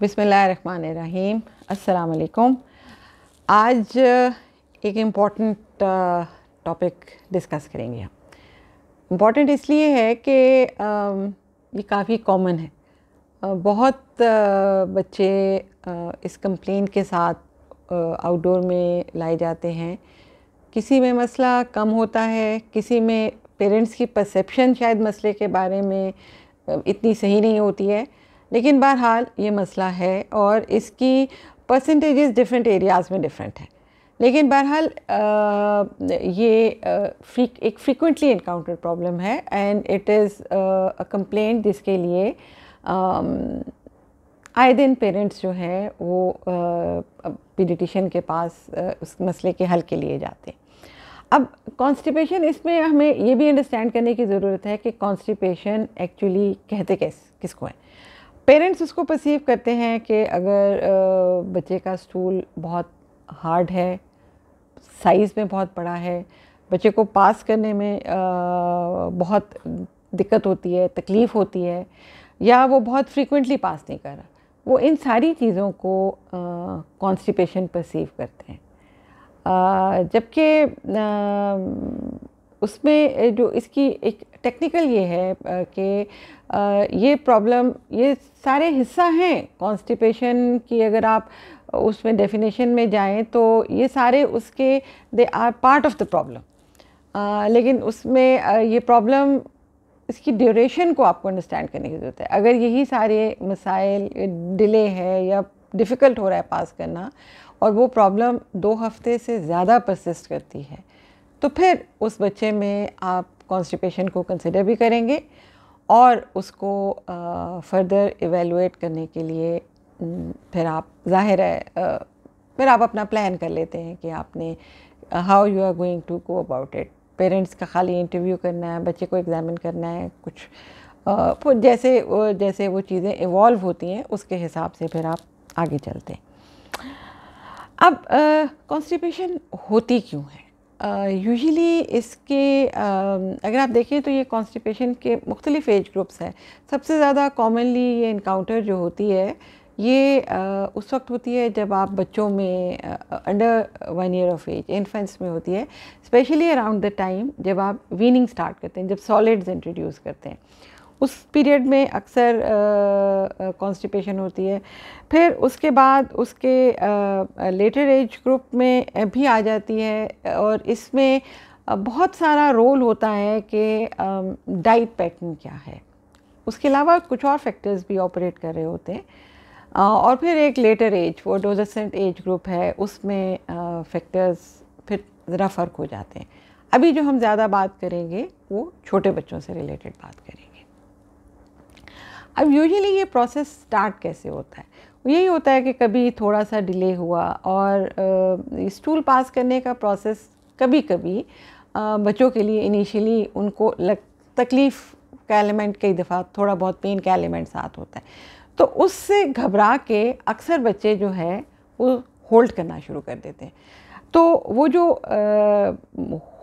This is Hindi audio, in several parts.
बिस्मिल्लाहिर्रहमानिर्रहीम। अस्सलाम वालेकुम। आज एक इम्पॉर्टेंट टॉपिक डिस्कस करेंगे हम। इम्पॉर्टेंट इसलिए है कि ये काफ़ी कॉमन है। बहुत बच्चे इस कंप्लेंट के साथ आउटडोर में लाए जाते हैं। किसी में मसला कम होता है, किसी में पेरेंट्स की परसेप्शन शायद मसले के बारे में इतनी सही नहीं होती है, लेकिन बहरहाल ये मसला है और इसकी परसेंटेजेस डिफरेंट एरियाज़ में डिफरेंट है। लेकिन बहरहाल ये एक फ्रीक्वेंटली इनकाउंटर्ड प्रॉब्लम है and it is a complaint जिसके लिए आए दिन पेरेंट्स जो हैं वो पीडियाट्रिशियन के पास उस मसले के हल के लिए जाते हैं। अब कॉन्स्टिपेशन, इसमें हमें ये भी अंडरस्टैंड करने की ज़रूरत है कि कॉन्स्टिपेशन एक्चुअली कहते किसको है। पेरेंट्स उसको परसीव करते हैं कि अगर बच्चे का स्टूल बहुत हार्ड है, साइज़ में बहुत बड़ा है, बच्चे को पास करने में बहुत दिक्कत होती है, तकलीफ़ होती है, या वो बहुत फ्रीक्वेंटली पास नहीं कर रहा, वो इन सारी चीज़ों को कॉन्स्टिपेशन परसीव करते हैं। जबकि उसमें जो इसकी एक टेक्निकल ये है कि ये प्रॉब्लम, ये सारे हिस्सा हैं कॉन्स्टिपेशन की। अगर आप उसमें डेफिनेशन में जाएं तो ये सारे उसके they are part of the problem. लेकिन उसमें ये प्रॉब्लम, इसकी ड्यूरेशन को आपको अंडरस्टैंड करने की ज़रूरत है। अगर यही सारे मसाइल, डिले है या डिफ़िकल्ट हो रहा है पास करना, और वो प्रॉब्लम 2 हफ्ते से ज़्यादा परसिस्ट करती है, तो फिर उस बच्चे में आप कॉन्स्टिपेशन को कंसिडर भी करेंगे और उसको फर्दर इवेलुएट करने के लिए फिर आप ज़ाहिर है फिर आप अपना प्लान कर लेते हैं कि आपने how you are going to go about it. Parents का खाली इंटरव्यू करना है, बच्चे को एग्ज़ामिन करना है, कुछ जैसे वो चीज़ें इवॉल्व होती हैं उसके हिसाब से फिर आप आगे चलते हैं। अब कॉन्स्टिपेशन होती क्यों है? यूजुअली इसके अगर आप देखें तो ये कॉन्स्टिपेशन के मुख्तलिफ़ एज ग्रुप्स हैं। सबसे ज़्यादा कॉमनली ये इनकाउंटर जो होती है ये उस वक्त होती है जब आप बच्चों में under 1 year of age, infants में होती है, स्पेशली अराउंड द टाइम जब आप वीनिंग स्टार्ट करते हैं, जब सॉलिड्स इंट्रोड्यूस करते हैं, उस पीरियड में अक्सर कॉन्स्टिपेशन होती है। फिर उसके बाद उसके लेटर एज ग्रुप में भी आ जाती है और इसमें बहुत सारा रोल होता है कि डाइट पैटर्न क्या है, उसके अलावा कुछ और फैक्टर्स भी ऑपरेट कर रहे होते हैं। और फिर एक लेटर एज, वो एडोलेसेंट एज ग्रुप है, उसमें फैक्टर्स फिर ज़रा फ़र्क हो जाते हैं। अभी जो हम ज़्यादा बात करेंगे वो छोटे बच्चों से रिलेटेड बात करेंगे। अब यूजुअली ये प्रोसेस स्टार्ट कैसे होता है? यही होता है कि कभी थोड़ा सा डिले हुआ और स्टूल पास करने का प्रोसेस कभी कभी बच्चों के लिए इनिशियली उनको तकलीफ़ का एलिमेंट, कई दफ़ा थोड़ा बहुत पेन का एलिमेंट साथ होता है, तो उससे घबरा के अक्सर बच्चे जो है वो होल्ड करना शुरू कर देते हैं। तो वो जो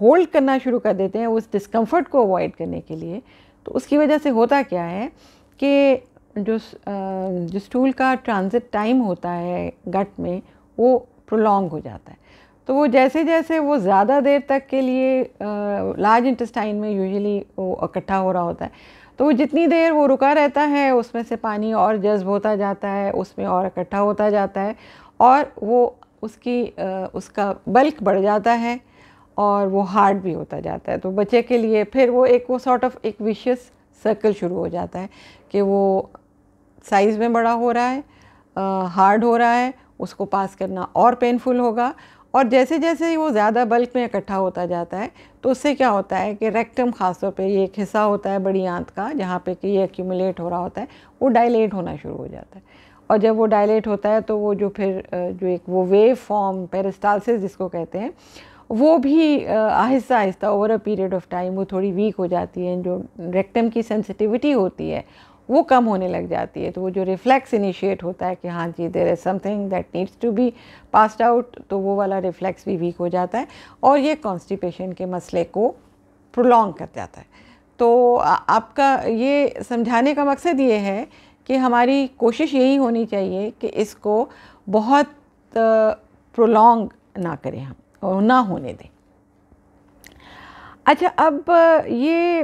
होल्ड करना शुरू कर देते हैं उस डिस्कम्फर्ट को अवॉइड करने के लिए, तो उसकी वजह से होता क्या है कि जो स्टूल का ट्रांजिट टाइम होता है गट में, वो प्रोलॉन्ग हो जाता है। तो वो जैसे जैसे वो ज़्यादा देर तक के लिए लार्ज इंटेस्टाइन में यूजुअली वो इकट्ठा हो रहा होता है, तो वो जितनी देर वो रुका रहता है उसमें से पानी और जज़्ब होता जाता है, उसमें और इकट्ठा होता जाता है और वो उसका बल्क बढ़ जाता है और वो हार्ड भी होता जाता है। तो बच्चे के लिए फिर वो सॉर्ट ऑफ एक विशियस सर्कल शुरू हो जाता है कि वो साइज़ में बड़ा हो रहा है, हार्ड हो रहा है, उसको पास करना और पेनफुल होगा, और जैसे जैसे वो ज़्यादा बल्क में इकट्ठा होता जाता है तो उससे क्या होता है कि रेक्टम ख़ास तौर पे, ये एक हिस्सा होता है बड़ी आंत का जहाँ पे कि ये एक्यूमुलेट हो रहा होता है, वो डायलेट होना शुरू हो जाता है। और जब वो डायलेट होता है तो वो जो फिर जो एक वो वेव फॉर्म, पेरिस्टाल्सिस जिसको कहते हैं, वो भी Aahista Aahista over a period of time वो थोड़ी वीक हो जाती है। जो रेक्टम की सेंसिटिविटी होती है वो कम होने लग जाती है, तो वो जो रिफ्लेक्स इनिशिएट होता है कि हाँ जी there is something that needs to be passed out, तो वो वाला रिफ्लेक्स भी वीक हो जाता है और ये कॉन्स्टिपेशन के मसले को प्रोलॉन्ग कर जाता है। तो आपका ये समझाने का मकसद ये है कि हमारी कोशिश यही होनी चाहिए कि इसको बहुत प्रोलॉन्ग ना करें हम और ना होने दें। अच्छा, अब ये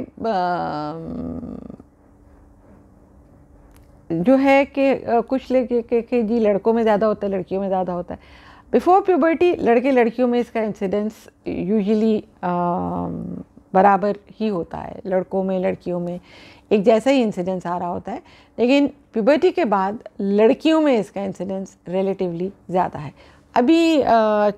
जो है कि कुछ के जी लड़कों में ज़्यादा होता है, लड़कियों में ज़्यादा होता है। बिफोर प्यूबर्टी लड़के लड़कियों में इसका इंसिडेंस यूजुअली बराबर ही होता है, लड़कों में लड़कियों में एक जैसा ही इंसिडेंस आ रहा होता है। लेकिन प्यूबर्टी के बाद लड़कियों में इसका इंसिडेंस रिलेटिवली ज़्यादा है। अभी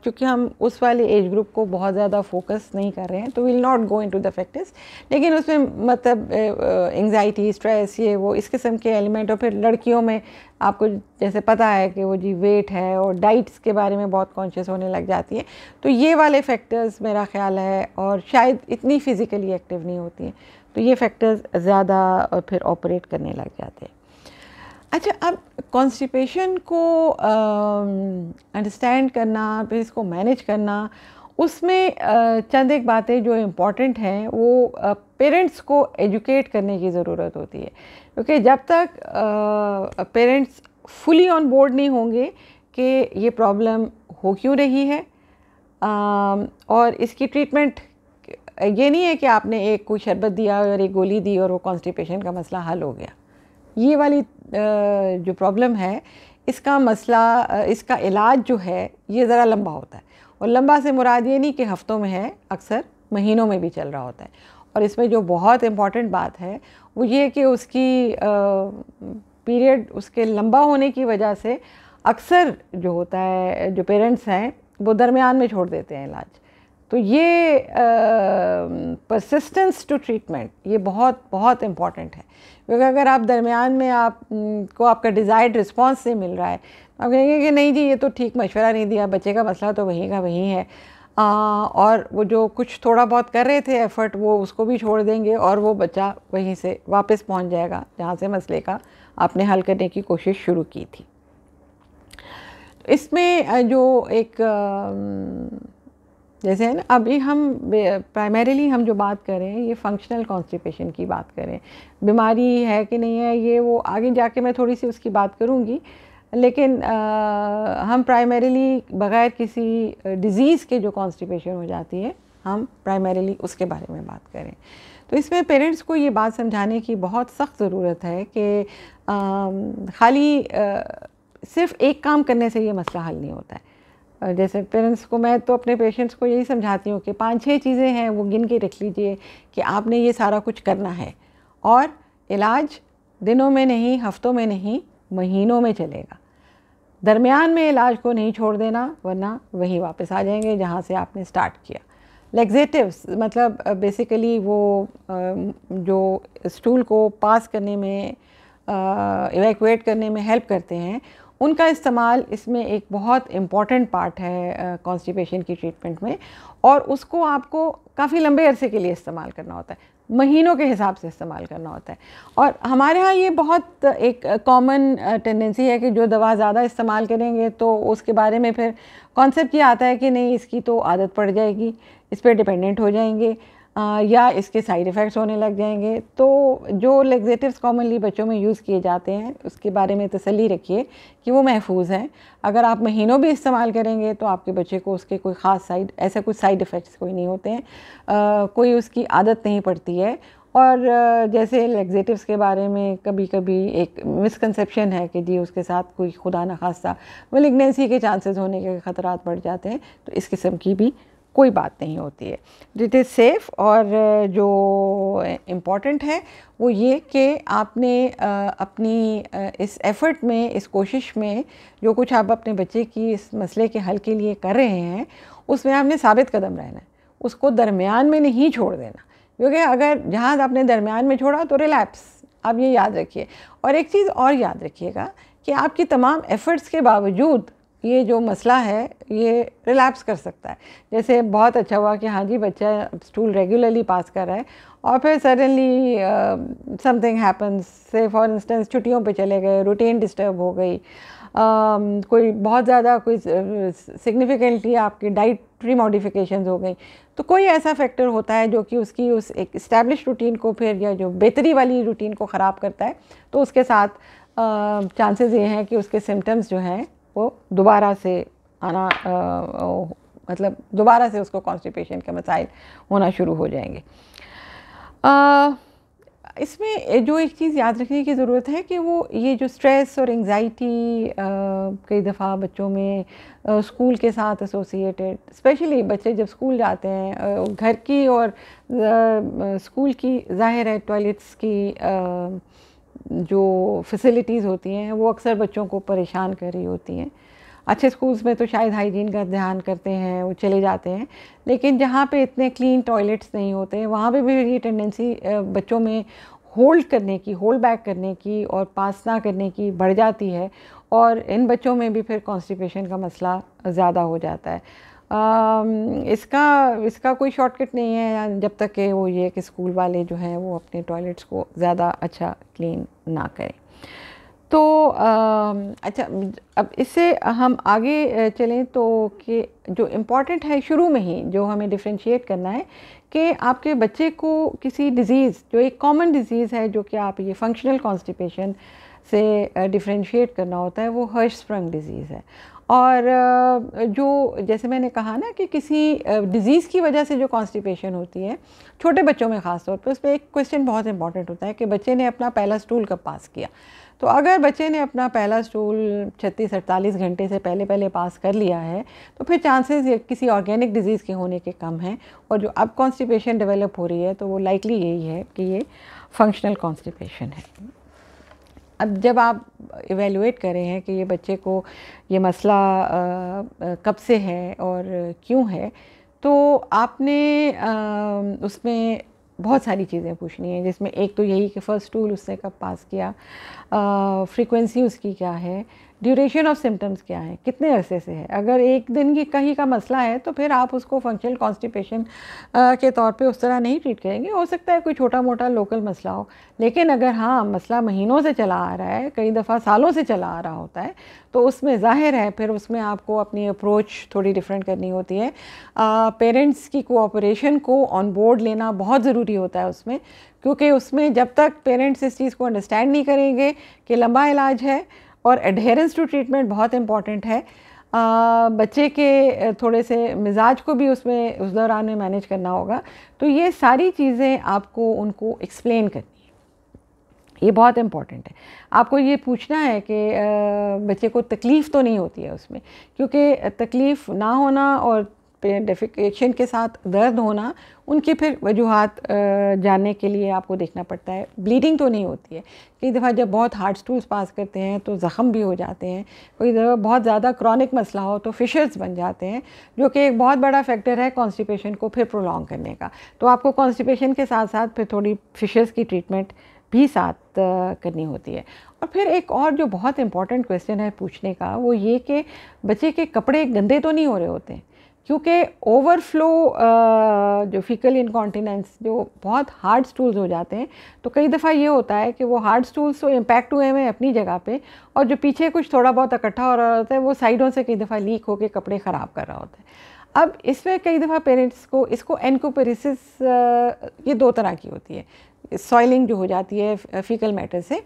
चूँकि हम उस वाले एज ग्रुप को बहुत ज़्यादा फोकस नहीं कर रहे हैं तो will not go into the factors, लेकिन उसमें मतलब एंग्जाइटी, स्ट्रेस, ये वो इस किस्म के एलिमेंट। और फिर लड़कियों में आपको जैसे पता है कि वो जी वेट है और डाइट्स के बारे में बहुत कॉन्शियस होने लग जाती है, तो ये वाले फैक्टर्स मेरा ख्याल है, और शायद इतनी फिज़िकली एक्टिव नहीं होती हैं, तो ये फैक्टर्स ज़्यादा फिर ऑपरेट करने लग जाते हैं। अच्छा, अब कॉन्स्टिपेशन को अंडरस्टैंड करना, फिर इसको मैनेज करना, उसमें चंद एक बातें जो इम्पॉर्टेंट हैं वो पेरेंट्स को एजुकेट करने की ज़रूरत होती है, क्योंकि जब तक पेरेंट्स फुली ऑन बोर्ड नहीं होंगे कि ये प्रॉब्लम हो क्यों रही है और इसकी ट्रीटमेंट, ये नहीं है कि आपने एक कोई शरबत दिया और एक गोली दी और वो कॉन्स्टिपेशन का मसला हल हो गया। ये वाली जो प्रॉब्लम है, इसका मसला, इसका इलाज जो है ये ज़रा लंबा होता है, और लंबा से मुराद ये नहीं कि हफ्तों में है, अक्सर महीनों में भी चल रहा होता है। और इसमें जो बहुत इम्पॉर्टेंट बात है वो ये कि उसकी पीरियड उसके लंबा होने की वजह से अक्सर जो होता है, जो पेरेंट्स हैं वो दरमियान में छोड़ देते हैं इलाज। तो ये परसिस्टेंस टू ट्रीटमेंट ये बहुत बहुत इम्पॉर्टेंट है, क्योंकि अगर आप दरमियान में को आपका डिज़ायर्ड रिस्पांस नहीं मिल रहा है, तो आप कहेंगे कि नहीं जी ये तो ठीक मशवरा नहीं दिया, बच्चे का मसला तो वहीं का वहीं है, और वो जो कुछ थोड़ा बहुत कर रहे थे एफ़र्ट वो उसको भी छोड़ देंगे और वो बच्चा वहीं से वापस पहुंच जाएगा जहाँ से मसले का आपने हल करने की कोशिश शुरू की थी। तो इसमें जो एक जैसे है ना, अभी हम प्राइमरीली हम जो बात कर रहे हैं ये फंक्शनल कॉन्स्टिपेशन की बात करें, बीमारी है कि नहीं है ये वो आगे जाके मैं थोड़ी सी उसकी बात करूँगी, लेकिन हम प्राइमरीली बग़ैर किसी डिज़ीज़ के जो कॉन्स्टिपेशन हो जाती है हम प्राइमरीली उसके बारे में बात करें। तो इसमें पेरेंट्स को ये बात समझाने की बहुत सख्त ज़रूरत है कि खाली सिर्फ एक काम करने से ये मसला हल नहीं होता है। जैसे पेरेंट्स को, मैं तो अपने पेशेंट्स को यही समझाती हूँ कि 5-6 चीज़ें हैं वो गिन के रख लीजिए कि आपने ये सारा कुछ करना है, और इलाज दिनों में नहीं, हफ्तों में नहीं, महीनों में चलेगा। दरमियान में इलाज को नहीं छोड़ देना, वरना वहीं वापस आ जाएंगे जहाँ से आपने स्टार्ट किया। लेग्जेटिव्स मतलब बेसिकली वो जो स्टूल को पास करने में, इवैक्यूएट करने में हेल्प करते हैं, उनका इस्तेमाल इसमें एक बहुत इम्पॉर्टेंट पार्ट है कॉन्स्टिपेशन की ट्रीटमेंट में, और उसको आपको काफ़ी लंबे अरसे के लिए इस्तेमाल करना होता है, महीनों के हिसाब से इस्तेमाल करना होता है। और हमारे यहाँ ये बहुत एक कॉमन टेंडेंसी है कि जो दवा ज़्यादा इस्तेमाल करेंगे तो उसके बारे में फिर कॉन्सेप्ट ये आता है कि नहीं इसकी तो आदत पड़ जाएगी, इस पर डिपेंडेंट हो जाएंगे, या इसके साइड इफ़ेक्ट्स होने लग जाएंगे। तो जो लेग्जेटिव्स कॉमनली बच्चों में यूज़ किए जाते हैं उसके बारे में तसल्ली रखिए कि वो महफूज हैं। अगर आप महीनों भी इस्तेमाल करेंगे तो आपके बच्चे को उसके कोई ख़ास ऐसा कुछ साइड इफ़ेक्ट्स कोई नहीं होते हैं, कोई उसकी आदत नहीं पड़ती है। और जैसे लेग्जेटिव्स के बारे में कभी कभी एक मिसकंसेप्शन है कि जी उसके साथ कोई खुदा न खास्ता मैलिग्नेंसी के चांसेस होने के खतरात बढ़ जाते हैं, तो इस किस्म की भी कोई बात नहीं होती है। It is safe. और जो इम्पॉर्टेंट है वो ये कि आपने अपनी इस एफ़र्ट में, इस कोशिश में जो कुछ आप अपने बच्चे की इस मसले के हल के लिए कर रहे हैं उसमें आपने साबित कदम रहना है, उसको दरमियान में नहीं छोड़ देना, क्योंकि अगर जहाँ आपने दरमियान में छोड़ा तो रिलैप्स, आप ये याद रखिए। और एक चीज़ और याद रखिएगा कि आपकी तमाम एफ़र्ट्स के बावजूद ये जो मसला है ये रिलैप्स कर सकता है। जैसे बहुत अच्छा हुआ कि हाँ जी बच्चा स्टूल रेगुलरली पास कर रहा है और फिर सडनली समथिंग हैपन्स, से फॉर इंस्टेंस छुट्टियों पे चले गए, रूटीन डिस्टर्ब हो गई, कोई बहुत ज़्यादा कोई सिग्निफिकेंटली आपकी डाइटरी मॉडिफिकेशंस हो गई, तो कोई ऐसा फैक्टर होता है जो कि उसकी उस एक इस्टेब्लिश रूटीन को फिर, या जो बेहतरी वाली रूटीन को ख़राब करता है, तो उसके साथ चांसेस ये हैं कि उसके सिम्टम्स जो हैं वो दोबारा से आना, मतलब दोबारा से उसको कॉन्स्टिपेशन के मसाइल होना शुरू हो जाएंगे। इसमें जो एक चीज़ याद रखने की ज़रूरत है कि वो ये जो स्ट्रेस और एंजाइटी कई दफ़ा बच्चों में स्कूल के साथ एसोसिएटेड, स्पेशली बच्चे जब स्कूल जाते हैं, घर की और स्कूल की ज़ाहिर है टॉयलेट्स की जो फैसिलिटीज़ होती हैं वो अक्सर बच्चों को परेशान कर रही होती हैं। अच्छे स्कूल्स में तो शायद हाइजीन का ध्यान करते हैं, वो चले जाते हैं, लेकिन जहाँ पे इतने क्लीन टॉयलेट्स नहीं होते वहाँ पे भी ये टेंडेंसी बच्चों में होल्ड करने की, होल्ड बैक करने की और पास ना करने की बढ़ जाती है, और इन बच्चों में भी फिर कॉन्स्टिपेशन का मसला ज़्यादा हो जाता है। इसका कोई शॉर्टकट नहीं है जब तक कि वो ये कि स्कूल वाले जो हैं वो अपने टॉयलेट्स को ज़्यादा अच्छा क्लीन ना करें। तो अच्छा, अब इससे हम आगे चलें तो कि जो इम्पॉर्टेंट है शुरू में ही जो हमें डिफ्रेंशिएट करना है कि आपके बच्चे को किसी डिज़ीज़, जो एक कॉमन डिज़ीज़ है जो कि आप ये फंक्शनल कॉन्स्टिपेशन से डिफ्रेंशिएट करना होता है, वो हर्शस्प्रंग डिज़ीज़ है। और जो जैसे मैंने कहा ना कि किसी डिज़ीज़ की वजह से जो कॉन्स्टिपेशन होती है छोटे बच्चों में ख़ास तौर पे, उसमें एक क्वेश्चन बहुत इंपॉर्टेंट होता है कि बच्चे ने अपना पहला स्टूल कब पास किया। तो अगर बच्चे ने अपना पहला स्टूल 36-48 घंटे से पहले पास कर लिया है तो फिर चांसेस ये किसी ऑर्गेनिक डिज़ीज़ के होने के कम हैं, और जो अब कॉन्स्टिपेशन डेवलप हो रही है तो वो लाइकली यही है कि ये फंक्शनल कॉन्स्टिपेशन है। अब जब आप इवेलुएट कर रहे हैं कि ये बच्चे को ये मसला कब से है और क्यों है, तो आपने उसमें बहुत सारी चीज़ें पूछनी है, जिसमें एक तो यही कि फ़र्स्ट स्टूल उसने कब पास किया, फ्रीक्वेंसी उसकी क्या है, ड्यूरेशन ऑफ सिम्टम्स क्या है, कितने अरसे से है। अगर एक दिन की कहीं का मसला है तो फिर आप उसको फंक्शनल कॉन्स्टिपेशन के तौर पे उस तरह नहीं ट्रीट करेंगे। हो सकता है कोई छोटा मोटा लोकल मसला हो, लेकिन अगर हाँ मसला महीनों से चला आ रहा है, कई दफ़ा सालों से चला आ रहा होता है, तो उसमें ज़ाहिर है फिर उसमें आपको अपनी अप्रोच थोड़ी डिफरेंट करनी होती है। पेरेंट्स की कोऑपरेशन को ऑन बोर्ड लेना बहुत ज़रूरी होता है उसमें, क्योंकि उसमें जब तक पेरेंट्स इस चीज़ को अंडरस्टैंड नहीं करेंगे कि लंबा इलाज है और एडहेरेंस टू ट्रीटमेंट बहुत इम्पॉर्टेंट है, बच्चे के थोड़े से मिजाज को भी उसमें उस दौरान में मैनेज करना होगा, तो ये सारी चीज़ें आपको उनको एक्सप्लेन करनी है। ये बहुत इम्पॉर्टेंट है। आपको ये पूछना है कि बच्चे को तकलीफ़ तो नहीं होती है उसमें, क्योंकि तकलीफ़ ना होना और डेफिकेशन के साथ दर्द होना, उनकी फिर वजूहात जानने के लिए आपको देखना पड़ता है। ब्लीडिंग तो नहीं होती है, कई दफ़ा जब बहुत हार्ड स्टूल्स पास करते हैं तो ज़ख़म भी हो जाते हैं, कोई दफ़ा बहुत ज़्यादा क्रॉनिक मसला हो तो फिशर्स बन जाते हैं, जो कि एक बहुत बड़ा फैक्टर है कॉन्स्टिपेशन को फिर प्रोलॉन्ग करने का। तो आपको कॉन्स्टिपेशन के साथ साथ फिर थोड़ी फिशर्स की ट्रीटमेंट भी साथ करनी होती है। और फिर एक और जो बहुत इंपॉर्टेंट क्वेश्चन है पूछने का, वो ये कि बच्चे के कपड़े गंदे तो नहीं हो रहे होते हैं, क्योंकि ओवरफ्लो जो फीकल इनकॉन्टिनेंस, जो बहुत हार्ड स्टूल्स हो जाते हैं, तो कई दफ़ा ये होता है कि वो हार्ड स्टूल्स तो इम्पैक्ट हुए हैं अपनी जगह पे, और जो पीछे कुछ थोड़ा बहुत इकट्ठा हो रहा होता है वो साइडों से कई दफ़ा लीक होकर कपड़े ख़राब कर रहा होता है। अब इसमें कई दफ़ा पेरेंट्स को इसको एनकोपेरिसिस, ये दो तरह की होती है, सॉइलिंग जो हो जाती है फीकल मैटर से,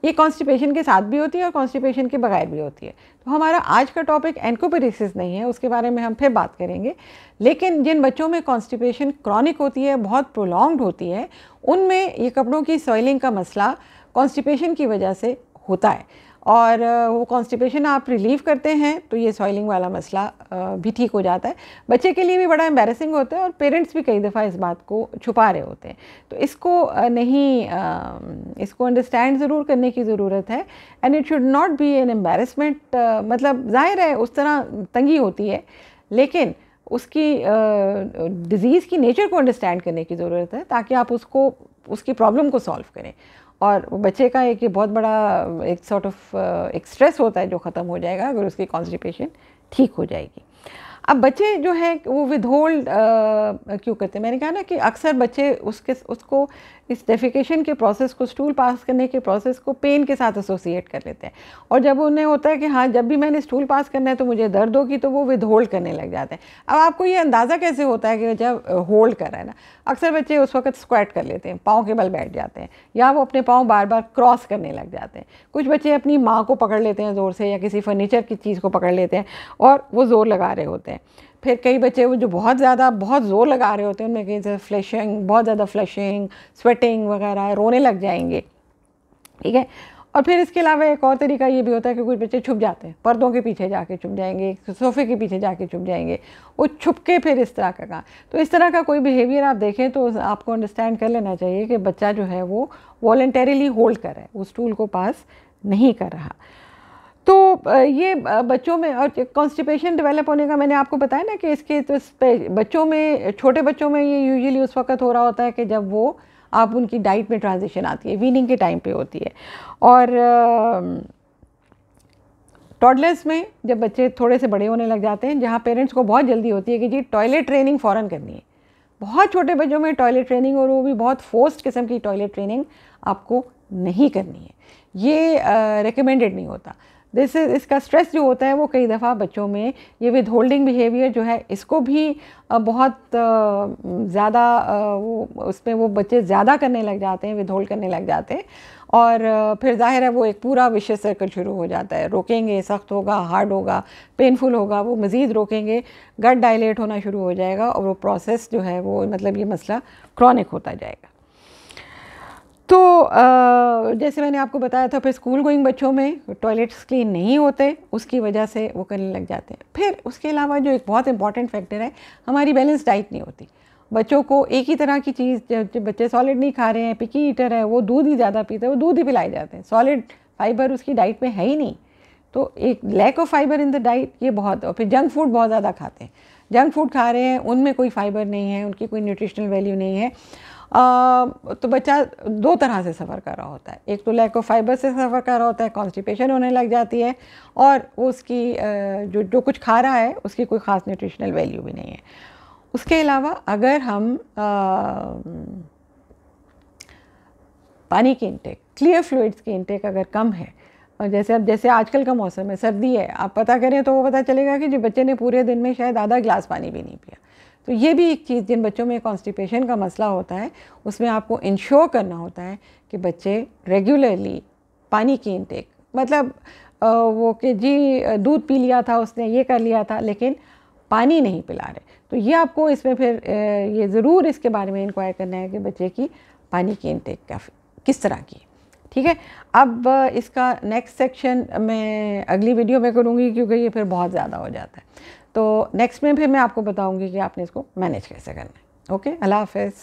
ये कॉन्स्टिपेशन के साथ भी होती है और कॉन्स्टिपेशन के बगैर भी होती है। तो हमारा आज का टॉपिक एनकोपेरिसिस नहीं है, उसके बारे में हम फिर बात करेंगे, लेकिन जिन बच्चों में कॉन्स्टिपेशन क्रॉनिक होती है, बहुत प्रोलॉन्ग्ड होती है, उनमें ये कपड़ों की सॉइलिंग का मसला कॉन्स्टिपेशन की वजह से होता है, और वो कॉन्स्टिपेशन आप रिलीव करते हैं तो ये सॉइलिंग वाला मसला भी ठीक हो जाता है। बच्चे के लिए भी बड़ा एम्बैरेसिंग होता है और पेरेंट्स भी कई दफ़ा इस बात को छुपा रहे होते हैं, तो इसको इसको अंडरस्टैंड ज़रूर करने की ज़रूरत है। And it should not be an embarrassment, मतलब ज़ाहिर है उस तरह तंगी होती है, लेकिन उसकी डिज़ीज़ की नेचर को अंडरस्टैंड करने की ज़रूरत है, ताकि आप उसको, उसकी प्रॉब्लम को सॉल्व करें। और बच्चे का एक बहुत बड़ा एक सॉर्ट ऑफ एक स्ट्रेस होता है जो ख़त्म हो जाएगा अगर उसकी कॉन्स्टिपेशन ठीक हो जाएगी। अब बच्चे जो है वो विदहोल्ड क्यों करते हैं? मैंने कहा ना कि अक्सर बच्चे उसको इस डेफिकेशन के प्रोसेस को, स्टूल पास करने के प्रोसेस को पेन के साथ एसोसिएट कर लेते हैं, और जब उन्हें होता है कि हाँ जब भी मैंने स्टूल पास करना है तो मुझे दर्द होगी, तो वो विदहोल्ड करने लग जाते हैं। अब आपको ये अंदाज़ा कैसे होता है कि जब होल्ड कर रहा है ना, अक्सर बच्चे उस वक्त स्क्वाट कर लेते हैं, पाँव के बल बैठ जाते हैं, या वो अपने पाँव बार बार क्रॉस करने लग जाते हैं। कुछ बच्चे अपनी माँ को पकड़ लेते हैं ज़ोर से, या किसी फर्नीचर की चीज़ को पकड़ लेते हैं और वो ज़ोर लगा रहे होते हैं। फिर कई बच्चे वो जो बहुत ज़ोर लगा रहे होते हैं, उनमें कहीं से फ्लशिंग, बहुत ज़्यादा फ्लशिंग, स्वेटिंग वगैरह, रोने लग जाएंगे, ठीक है। और फिर इसके अलावा एक और तरीका ये भी होता है कि कुछ बच्चे छुप जाते हैं, पर्दों के पीछे जाके छुप जाएंगे, सोफ़े के पीछे जाके छुप जाएंगे, वो छुप के फिर इस तरह का काम। तो इस तरह का कोई बिहेवियर आप देखें तो आपको अंडरस्टैंड कर लेना चाहिए कि बच्चा जो है वो वॉलंटरीली होल्ड कर रहा है, वो स्टूल को पास नहीं कर रहा। तो ये बच्चों में, और कॉन्स्टिपेशन डेवलप होने का मैंने आपको बताया ना कि इसके तो बच्चों में, छोटे बच्चों में ये यूजुअली उस वक्त हो रहा होता है कि जब वो आप उनकी डाइट में ट्रांजिशन आती है, वीनिंग के टाइम पे होती है। और टॉडलर्स में जब बच्चे थोड़े से बड़े होने लग जाते हैं, जहाँ पेरेंट्स को बहुत जल्दी होती है कि जी टॉयलेट ट्रेनिंग फ़ौरन करनी है, बहुत छोटे बच्चों में टॉयलेट ट्रेनिंग, और वो भी बहुत फोर्स्ड किस्म की टॉयलेट ट्रेनिंग आपको नहीं करनी है, ये रिकमेंडेड नहीं होता। इसका स्ट्रेस जो होता है वो कई दफ़ा बच्चों में ये विद होल्डिंग बिहेवियर जो है, इसको भी बहुत ज़्यादा वो उसमें वो बच्चे ज़्यादा करने लग जाते हैं, विद होल्ड करने लग जाते हैं, और फिर जाहिर है वो एक पूरा विशियस सर्कल शुरू हो जाता है। रोकेंगे, सख्त होगा, हार्ड होगा, पेनफुल होगा, वो मज़ीद रोकेंगे, गट डायलेट होना शुरू हो जाएगा, और वो प्रोसेस जो है वो मतलब ये मसला क्रॉनिक होता जाएगा। तो जैसे मैंने आपको बताया था, फिर स्कूल गोइंग बच्चों में टॉयलेट्स क्लीन नहीं होते, उसकी वजह से वो करने लग जाते हैं। फिर उसके अलावा जो एक बहुत इंपॉर्टेंट फैक्टर है, हमारी बैलेंस डाइट नहीं होती। बच्चों को एक ही तरह की चीज़, जब बच्चे सॉलिड नहीं खा रहे हैं, पिकी ईटर है, वो दूध ही ज़्यादा पीते हैं, वो दूध ही पिलाए जाते हैं, सॉलिड फाइबर उसकी डाइट में है ही नहीं। तो एक lack of fibre in the diet ये बहुत। और फिर जंक फूड बहुत ज़्यादा खाते हैं, जंक फूड खा रहे हैं, उनमें कोई फाइबर नहीं है, उनकी कोई न्यूट्रिशनल वैल्यू नहीं है। तो बच्चा दो तरह से सफ़र कर रहा होता है, एक तो लैक ऑफ फाइबर से सफ़र कर रहा होता है, कॉन्स्टिपेशन होने लग जाती है, और उसकी जो कुछ खा रहा है उसकी कोई ख़ास न्यूट्रिशनल वैल्यू भी नहीं है। उसके अलावा अगर हम पानी की इंटेक, क्लियर फ्लूइड्स की इंटेक अगर कम है, और जैसे आजकल का मौसम है, सर्दी है, आप पता करें तो वो पता चलेगा कि जो बच्चे ने पूरे दिन में शायद आधा गिलास पानी भी नहीं पिया। तो ये भी एक चीज़, जिन बच्चों में कॉन्स्टिपेशन का मसला होता है, उसमें आपको इंश्योर करना होता है कि बच्चे रेगुलरली पानी की इंटेक, मतलब वो कि जी दूध पी लिया था उसने, ये कर लिया था, लेकिन पानी नहीं पिला रहे। तो ये आपको इसमें फिर ये ज़रूर इसके बारे में इंक्वायर करना है कि बच्चे की पानी की इंटेक किस तरह की, ठीक है। अब इसका नेक्स्ट सेक्शन मैं अगली वीडियो में करूँगी, क्योंकि ये फिर बहुत ज़्यादा हो जाता है। तो नेक्स्ट में फिर मैं आपको बताऊँगी कि आपने इसको मैनेज कैसे करना है। ओके, अल्लाह हाफ़िज़।